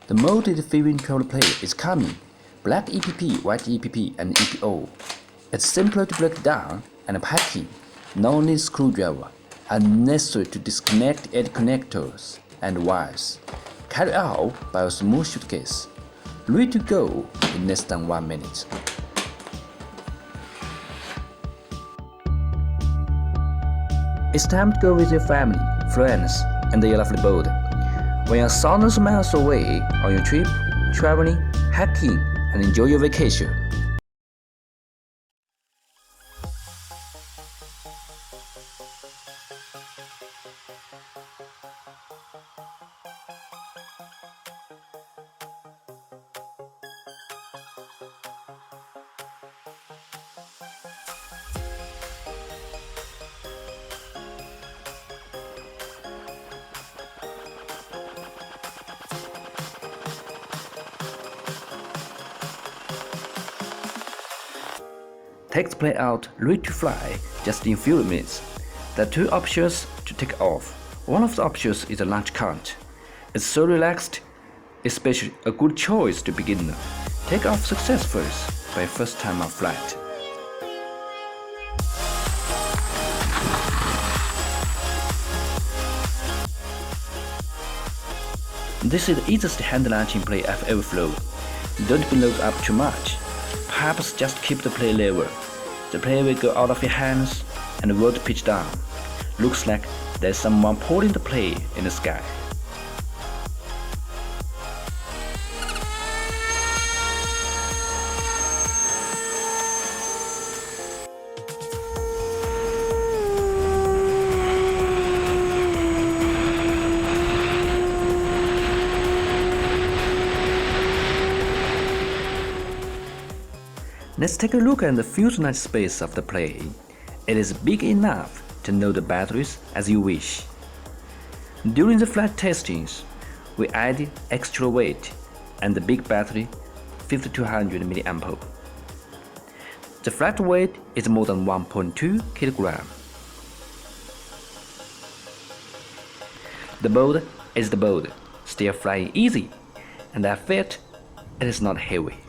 The molded Finwing Traveler plate is coming. Black EPP, white EPP, and EPO. It's simpler to break down and packing. No need screwdriver. Unnecessary to disconnect edge connectors and wires. Carry out by a small suitcase. Ready to go in less than 1 minute. It's time to go with your family, friends, and your lovely boat. When you're thousands of miles away on your trip, traveling, hiking, and enjoy your vacation. Take the plane out, ready to fly, just in a few minutes. There are two options to take off. One of the options is a launch count. It's so relaxed, especially a good choice to begin. Take off success first by first time of flight. This is the easiest hand launching plane I've ever flown. Don't be loaded up too much. Perhaps just keep the plane level. The plane will go out of your hands and the world pitch down. Looks like there's someone pulling the plane in the sky. Let's take a look at the fuselage space of the plane. It is big enough to load the batteries as you wish. During the flight testings, we added extra weight and the big battery 5200 mAh. The flight weight is more than 1.2 kg. The boat is the boat, still flying easy, and I felt it is not heavy.